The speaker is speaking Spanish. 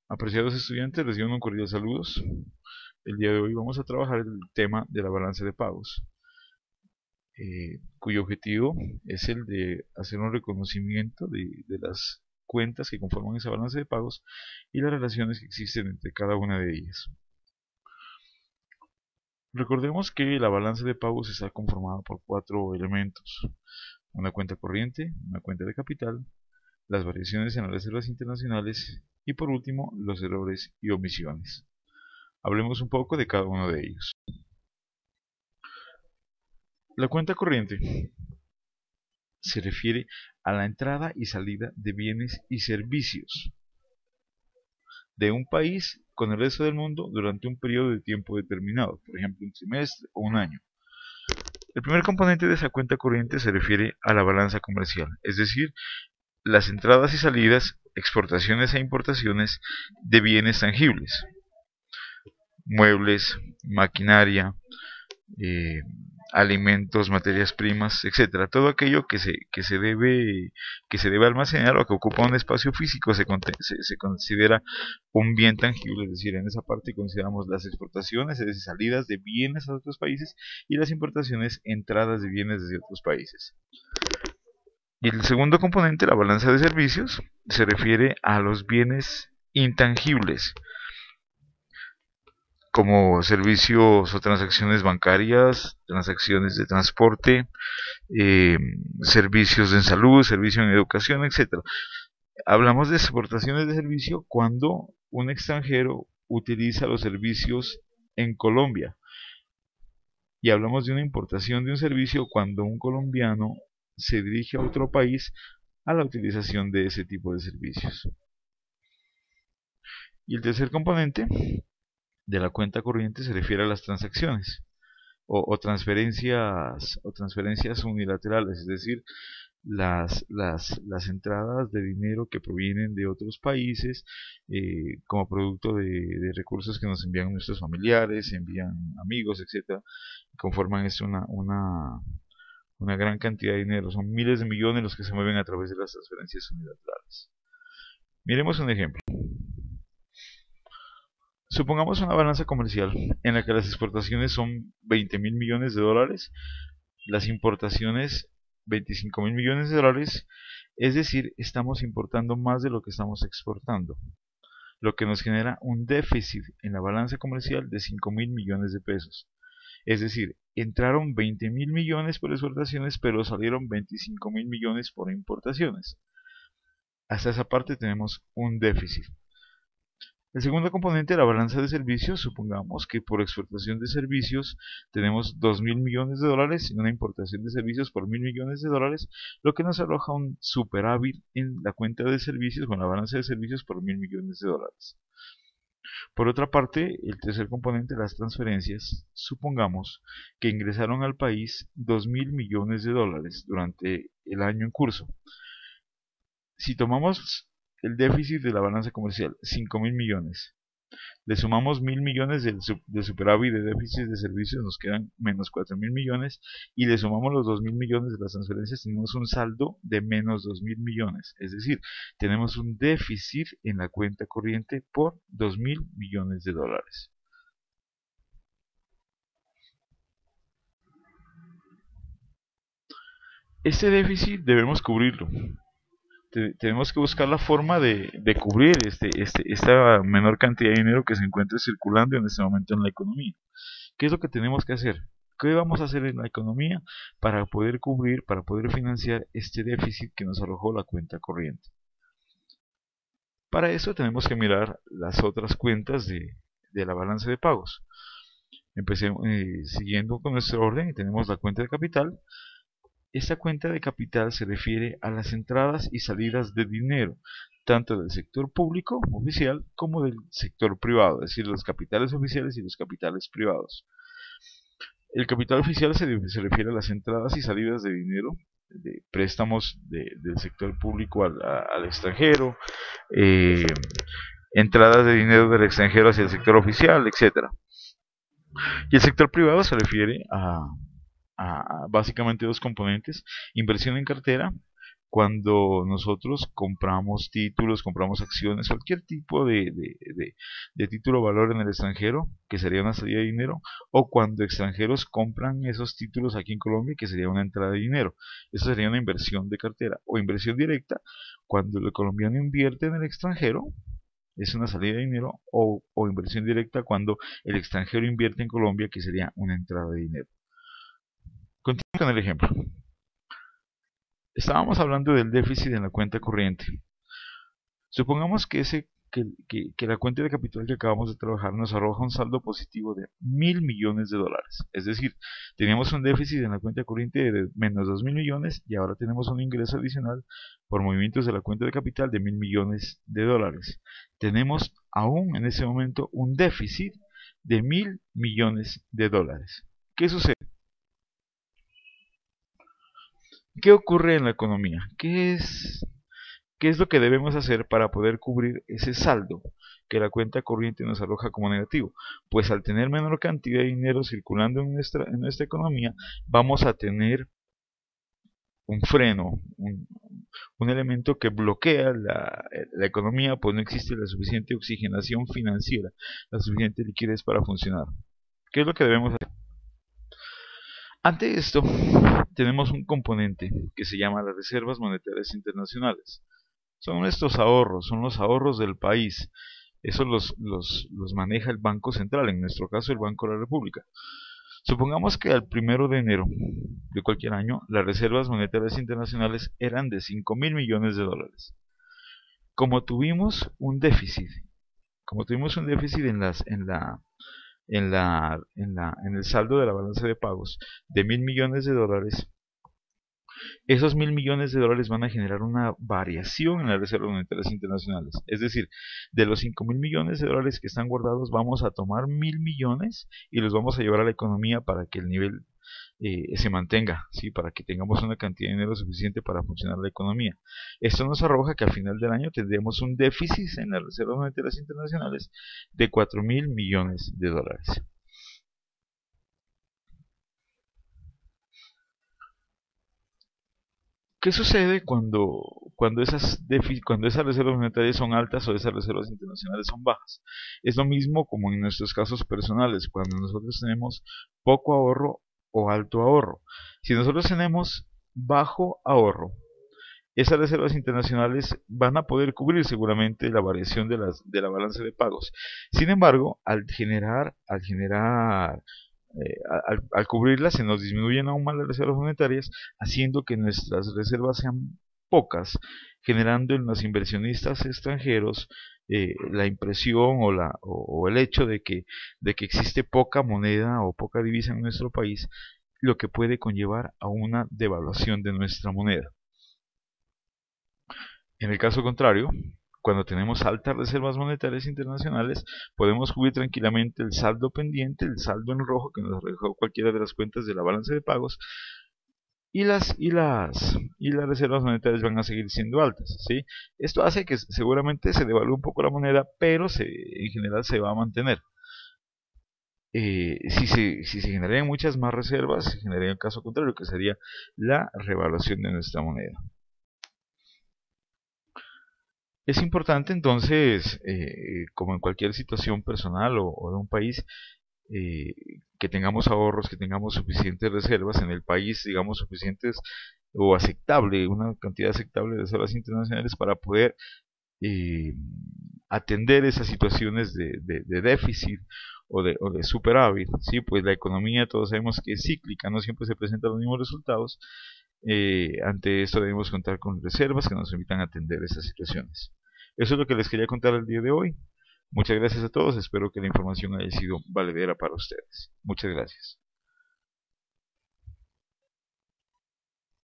Apreciados estudiantes, reciban un cordial saludos. El día de hoy vamos a trabajar el tema de la balanza de pagos, cuyo objetivo es el de hacer un reconocimiento de las cuentas que conforman esa balanza de pagos y las relaciones que existen entre cada una de ellas. Recordemos que la balanza de pagos está conformada por 4 elementos: una cuenta corriente, una cuenta de capital, las variaciones en las reservas internacionales y por último los errores y omisiones. Hablemos un poco de cada uno de ellos. La cuenta corriente se refiere a la entrada y salida de bienes y servicios de un país con el resto del mundo durante un periodo de tiempo determinado, por ejemplo un trimestre o un año. El primer componente de esa cuenta corriente se refiere a la balanza comercial, es decir, las entradas y salidas, exportaciones e importaciones de bienes tangibles, muebles, maquinaria, alimentos, materias primas, etcétera. Todo aquello que se debe almacenar o que ocupa un espacio físico se considera un bien tangible, es decir, en esa parte consideramos las exportaciones, es decir, salidas de bienes a otros países, y las importaciones, entradas de bienes desde otros países. Y el segundo componente, la balanza de servicios, se refiere a los bienes intangibles, como servicios o transacciones bancarias, transacciones de transporte, servicios en salud, servicios en educación, etcétera. Hablamos de exportaciones de servicio cuando un extranjero utiliza los servicios en Colombia, y hablamos de una importación de un servicio cuando un colombiano se dirige a otro país a la utilización de ese tipo de servicios. Y el tercer componente de la cuenta corriente se refiere a las transacciones o transferencias unilaterales, es decir, las entradas de dinero que provienen de otros países, como producto de recursos que nos envían nuestros familiares, envían amigos, etcétera, conforman esto una gran cantidad de dinero. Son miles de millones los que se mueven a través de las transferencias unilaterales. Miremos un ejemplo. Supongamos una balanza comercial en la que las exportaciones son 20.000 millones de dólares, las importaciones 25.000 millones de dólares, es decir, estamos importando más de lo que estamos exportando, lo que nos genera un déficit en la balanza comercial de 5.000 millones de pesos. Es decir, entraron 20.000 millones por exportaciones, pero salieron 25.000 millones por importaciones. Hasta esa parte tenemos un déficit. El segundo componente de la balanza de servicios, supongamos que por exportación de servicios tenemos 2.000 millones de dólares y una importación de servicios por 1.000 millones de dólares, lo que nos arroja un superávit en la cuenta de servicios, con la balanza de servicios por 1.000 millones de dólares. Por otra parte, el tercer componente, las transferencias, supongamos que ingresaron al país 2.000 millones de dólares durante el año en curso. Si tomamos el déficit de la balanza comercial, 5.000 millones, le sumamos 1.000 millones del superávit de déficit de servicios, nos quedan menos 4.000 millones, y le sumamos los 2.000 millones de las transferencias, tenemos un saldo de menos 2.000 millones. Es decir, tenemos un déficit en la cuenta corriente por 2.000 millones de dólares. Este déficit debemos cubrirlo. Tenemos que buscar la forma de cubrir esta menor cantidad de dinero que se encuentra circulando en este momento en la economía. ¿Qué es lo que tenemos que hacer? ¿Qué vamos a hacer en la economía para poder cubrir, para poder financiar este déficit que nos arrojó la cuenta corriente? Para eso tenemos que mirar las otras cuentas de la balanza de pagos. Empecemos siguiendo con nuestro orden, y tenemos la cuenta de capital. Esta cuenta de capital se refiere a las entradas y salidas de dinero, tanto del sector público oficial como del sector privado, es decir, los capitales oficiales y los capitales privados. El capital oficial se refiere a las entradas y salidas de dinero, de préstamos del sector público al extranjero, entradas de dinero del extranjero hacia el sector oficial, etcétera. Y el sector privado se refiere a básicamente dos componentes: inversión en cartera, cuando nosotros compramos títulos, compramos acciones, cualquier tipo de título o valor en el extranjero, que sería una salida de dinero, o cuando extranjeros compran esos títulos aquí en Colombia, que sería una entrada de dinero. Eso sería una inversión de cartera o inversión directa, cuando el colombiano invierte en el extranjero, es una salida de dinero, o inversión directa cuando el extranjero invierte en Colombia, que sería una entrada de dinero. Continúo con el ejemplo. Estábamos hablando del déficit en la cuenta corriente. Supongamos que la cuenta de capital que acabamos de trabajar nos arroja un saldo positivo de 1.000 millones de dólares. Es decir, teníamos un déficit en la cuenta corriente de menos 2.000 millones y ahora tenemos un ingreso adicional por movimientos de la cuenta de capital de 1.000 millones de dólares. Tenemos aún en ese momento un déficit de 1.000 millones de dólares. ¿Qué sucede? ¿Qué ocurre en la economía? ¿Qué es lo que debemos hacer para poder cubrir ese saldo que la cuenta corriente nos arroja como negativo? Pues al tener menor cantidad de dinero circulando en nuestra economía, vamos a tener un freno, un elemento que bloquea la economía, pues no existe la suficiente oxigenación financiera, la suficiente liquidez para funcionar. ¿Qué es lo que debemos hacer? Ante esto, tenemos un componente que se llama las reservas monetarias internacionales. Son estos ahorros, son los ahorros del país. Eso los maneja el Banco Central, en nuestro caso el Banco de la República. Supongamos que al 1 de enero de cualquier año las reservas monetarias internacionales eran de 5.000 millones de dólares. Como tuvimos un déficit, en el saldo de la balanza de pagos de 1.000 millones de dólares, esos 1.000 millones de dólares van a generar una variación en las reservas monetarias internacionales. Es decir, de los 5.000 millones de dólares que están guardados, vamos a tomar 1.000 millones y los vamos a llevar a la economía para que el nivel se mantenga, ¿sí? Para que tengamos una cantidad de dinero suficiente para funcionar la economía. Esto nos arroja que al final del año tendremos un déficit en las reservas monetarias internacionales de 4.000 millones de dólares. ¿Qué sucede cuando esas reservas monetarias son altas o esas reservas internacionales son bajas? Es lo mismo como en nuestros casos personales, cuando nosotros tenemos poco ahorro o alto ahorro. Si nosotros tenemos bajo ahorro, esas reservas internacionales van a poder cubrir seguramente la variación de la balanza de pagos. Sin embargo, al cubrirlas se nos disminuyen aún más las reservas monetarias, haciendo que nuestras reservas sean pocas, generando en los inversionistas extranjeros la impresión o el hecho de que existe poca moneda o poca divisa en nuestro país, lo que puede conllevar a una devaluación de nuestra moneda. En el caso contrario, cuando tenemos altas reservas monetarias internacionales, podemos cubrir tranquilamente el saldo pendiente, el saldo en rojo que nos dejó cualquiera de las cuentas de la balanza de pagos, y las reservas monetarias van a seguir siendo altas, ¿sí? Esto hace que seguramente se devalúe un poco la moneda, pero en general se va a mantener. Si se generarían muchas más reservas, se generaría el caso contrario, que sería la revaluación de nuestra moneda. Es importante entonces, como en cualquier situación personal o de un país, eh, que tengamos ahorros, que tengamos suficientes reservas en el país, digamos suficientes o aceptable, una cantidad aceptable de reservas internacionales para poder eh, atender esas situaciones de déficit o de superávit. ¿Sí? Pues la economía todos sabemos que es cíclica, no siempre se presentan los mismos resultados. Ante esto debemos contar con reservas que nos permitan atender esas situaciones. Eso es lo que les quería contar el día de hoy. Muchas gracias a todos, espero que la información haya sido valedera para ustedes. Muchas gracias.